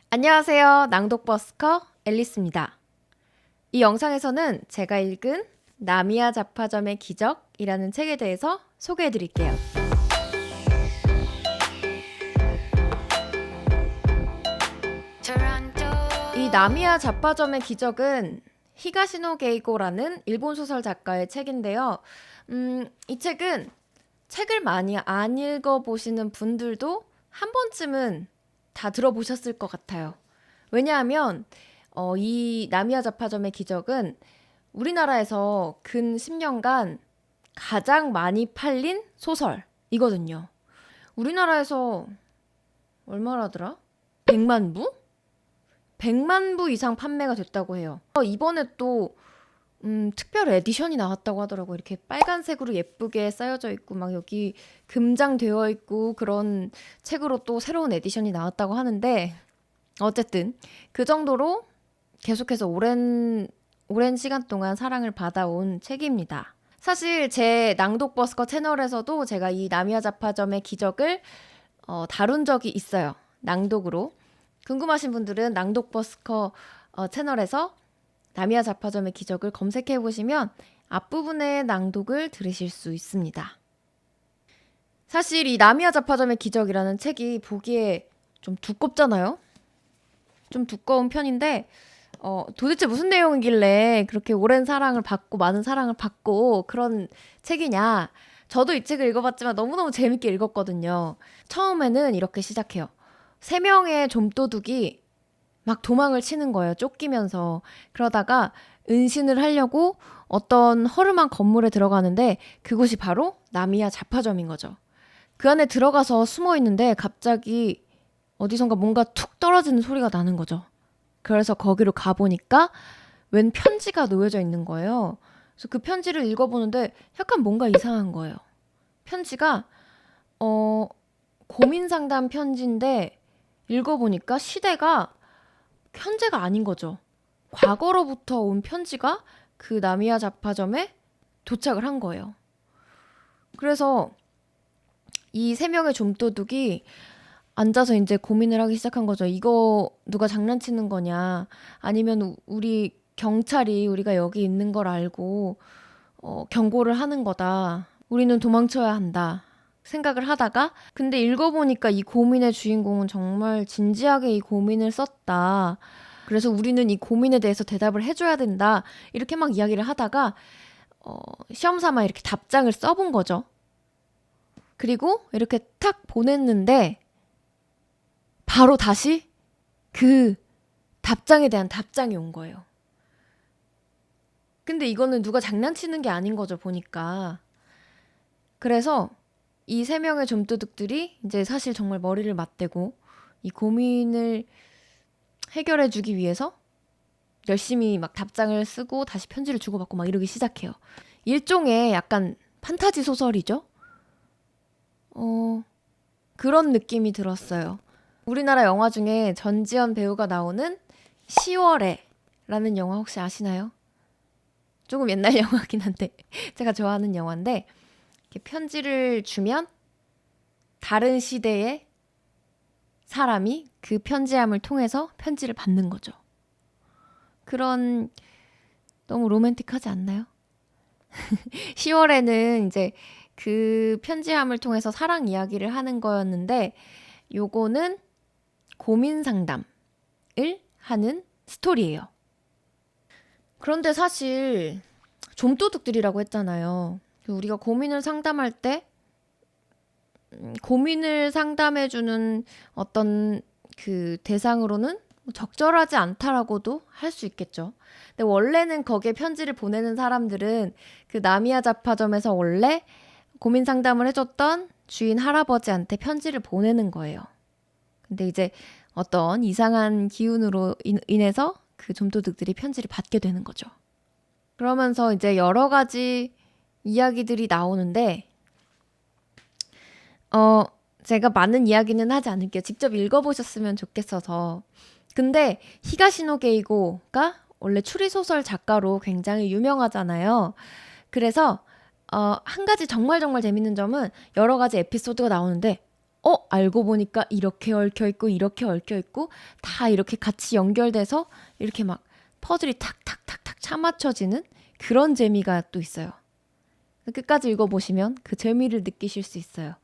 안녕하세요. 낭독버스커 앨리스입니다. 이 영상에서는 제가 읽은 나미야 잡화점의 기적이라는 책에 대해서 소개해 드릴게요. 이 나미야 잡화점의 기적은 히가시노 게이고라는 일본 소설 작가의 책인데요. 이 책은 책을 많이 안 읽어보시는 분들도 한 번쯤은 다 들어보셨을 것 같아요. 왜냐하면 이 나미야 잡화점의 기적은 우리나라에서 근 10년간 가장 많이 팔린 소설이거든요. 우리나라에서 얼마라더라? 100만 부? 100만 부 이상 판매가 됐다고 해요. 이번에 또 특별 에디션이 나왔다고 하더라고요. 이렇게 빨간색으로 예쁘게 쌓여져 있고 막 여기 금장되어 있고 그런 책으로 또 새로운 에디션이 나왔다고 하는데 어쨌든 그 정도로 계속해서 오랜 시간 동안 사랑을 받아온 책입니다. 사실 제 낭독버스커 채널에서도 제가 이 나미야 잡화점의 기적을 다룬 적이 있어요. 낭독으로. 궁금하신 분들은 낭독버스커 채널에서 나미야 잡화점의 기적을 검색해 보시면 앞부분의 낭독을 들으실 수 있습니다. 사실 이 나미야 잡화점의 기적이라는 책이 보기에 좀 두껍잖아요. 좀 두꺼운 편인데 도대체 무슨 내용이길래 그렇게 오랜 사랑을 받고 많은 사랑을 받고 그런 책이냐. 저도 이 책을 읽어봤지만 너무너무 재밌게 읽었거든요. 처음에는 이렇게 시작해요. 3명의 좀도둑이 막 도망을 치는 거예요. 쫓기면서. 그러다가 은신을 하려고 어떤 허름한 건물에 들어가는데 그곳이 바로 나미야 잡화점인 거죠. 그 안에 들어가서 숨어 있는데 갑자기 어디선가 뭔가 툭 떨어지는 소리가 나는 거죠. 그래서 거기로 가보니까 웬 편지가 놓여져 있는 거예요. 그래서 그 편지를 읽어보는데 약간 뭔가 이상한 거예요. 편지가 고민 상담 편지인데 읽어보니까 시대가 현재가 아닌 거죠. 과거로부터 온 편지가 그 나미야 잡화점에 도착을 한 거예요. 그래서 이 3명의 좀도둑이 앉아서 이제 고민을 하기 시작한 거죠. 이거 누가 장난치는 거냐? 아니면 우리 경찰이 우리가 여기 있는 걸 알고 경고를 하는 거다. 우리는 도망쳐야 한다. 생각을 하다가 근데 읽어보니까 이 고민의 주인공은 정말 진지하게 이 고민을 썼다. 그래서 우리는 이 고민에 대해서 대답을 해줘야 된다. 이렇게 막 이야기를 하다가 시험 삼아 이렇게 답장을 써본 거죠. 그리고 이렇게 탁 보냈는데 바로 다시 그 답장에 대한 답장이 온 거예요. 근데 이거는 누가 장난치는 게 아닌 거죠, 보니까. 그래서 이 3명의 좀도둑들이 이제 사실 정말 머리를 맞대고 이 고민을 해결해 주기 위해서 열심히 막 답장을 쓰고 다시 편지를 주고받고 막 이러기 시작해요. 일종의 약간 판타지 소설이죠. 그런 느낌이 들었어요. 우리나라 영화 중에 전지현 배우가 나오는 10월에라는 영화 혹시 아시나요? 조금 옛날 영화긴 한데 제가 좋아하는 영화인데 이렇게 편지를 주면 다른 시대의 사람이 그 편지함을 통해서 편지를 받는 거죠. 그런 너무 로맨틱하지 않나요? 10월에는 이제 그 편지함을 통해서 사랑 이야기를 하는 거였는데 요거는 고민 상담을 하는 스토리예요. 그런데 사실 좀도둑들이라고 했잖아요. 우리가 고민을 상담할 때 고민을 상담해주는 어떤 그 대상으로는 적절하지 않다라고도 할 수 있겠죠. 근데 원래는 거기에 편지를 보내는 사람들은 그 나미야 잡화점에서 원래 고민 상담을 해줬던 주인 할아버지한테 편지를 보내는 거예요. 근데 이제 어떤 이상한 기운으로 인해서 그 좀도둑들이 편지를 받게 되는 거죠. 그러면서 이제 여러 가지 이야기들이 나오는데 제가 많은 이야기는 하지 않을게요. 직접 읽어보셨으면 좋겠어서. 근데 히가시노 게이고가 원래 추리소설 작가로 굉장히 유명하잖아요. 그래서 한 가지 정말 정말 재밌는 점은 여러 가지 에피소드가 나오는데 알고 보니까 이렇게 얽혀 있고 이렇게 얽혀 있고 다 이렇게 같이 연결돼서 이렇게 막 퍼즐이 탁탁탁탁 차맞춰지는 그런 재미가 또 있어요. 끝까지 읽어보시면 그 재미를 느끼실 수 있어요.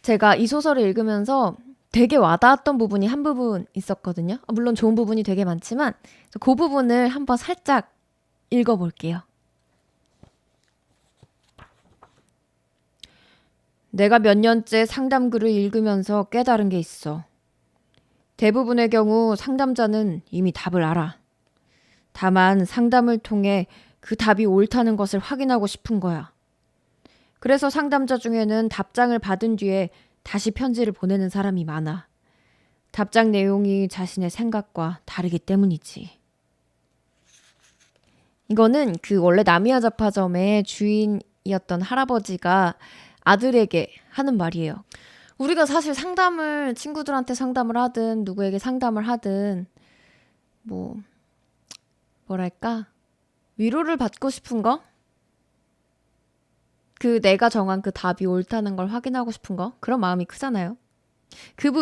제가 이 소설을 읽으면서 되게 와닿았던 부분이 한 부분 있었거든요. 물론 좋은 부분이 되게 많지만 그 부분을 한번 살짝 읽어볼게요. 내가 몇 년째 상담글을 읽으면서 깨달은 게 있어. 대부분의 경우 상담자는 이미 답을 알아. 다만 상담을 통해 그 답이 옳다는 것을 확인하고 싶은 거야. 그래서 상담자 중에는 답장을 받은 뒤에 다시 편지를 보내는 사람이 많아. 답장 내용이 자신의 생각과 다르기 때문이지. 이거는 그 원래 나미야 잡화점의 주인이었던 할아버지가 아들에게 하는 말이에요. 우리가 사실 상담을 친구들한테 상담을 하든 누구에게 상담을 하든 뭐랄까 위로를 받고 싶은 거? 그 내가 정한 그 답이 옳다는 걸 확인하고 싶은 거? 그런 마음이 크잖아요.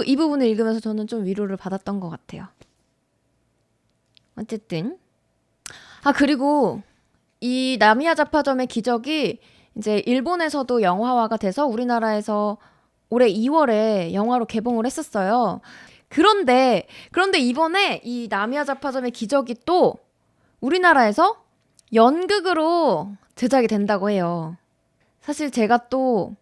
이 부분을 읽으면서 저는 좀 위로를 받았던 것 같아요. 어쨌든 그리고 이 나미야 잡화점의 기적이 이제 일본에서도 영화화가 돼서 우리나라에서 올해 2월에 영화로 개봉을 했었어요. 그런데 이번에 이 나미야 잡화점의 기적이 또 우리나라에서 연극으로 제작이 된다고 해요. 사실 제가 또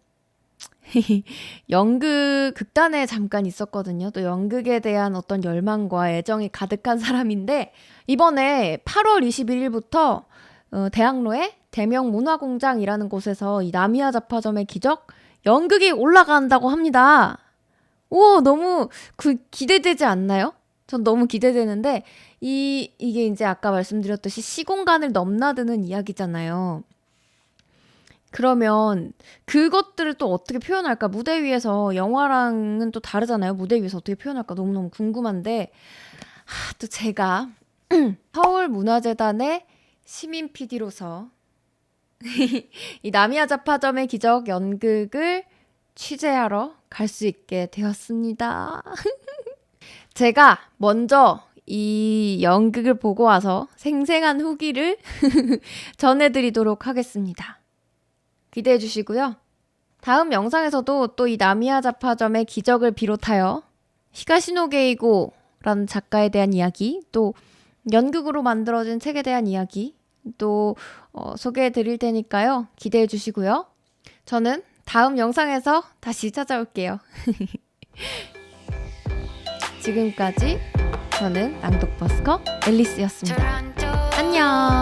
연극 극단에 잠깐 있었거든요. 또 연극에 대한 어떤 열망과 애정이 가득한 사람인데 이번에 8월 21일부터 대학로의 대명문화공장이라는 곳에서 이 나미야 잡화점의 기적 연극이 올라간다고 합니다. 오, 너무 기대되지 않나요? 전 너무 기대되는데 이게 이제 아까 말씀드렸듯이 시공간을 넘나드는 이야기잖아요. 그러면 그것들을 또 어떻게 표현할까? 무대 위에서 영화랑은 또 다르잖아요. 무대 위에서 어떻게 표현할까? 너무너무 궁금한데 또 제가 서울문화재단의 시민 PD로서 이 나미야 잡화점의 기적 연극을 취재하러 갈 수 있게 되었습니다. 제가 먼저 이 연극을 보고 와서 생생한 후기를 전해드리도록 하겠습니다. 기대해 주시고요. 다음 영상에서도 또 이 나미야 잡화점의 기적을 비롯하여 히가시노 게이고라는 작가에 대한 이야기, 또 연극으로 만들어진 책에 대한 이야기 또 소개해 드릴 테니까요. 기대해 주시고요. 저는 다음 영상에서 다시 찾아올게요. 지금까지 저는 낭독버스커 앨리스였습니다. 안녕.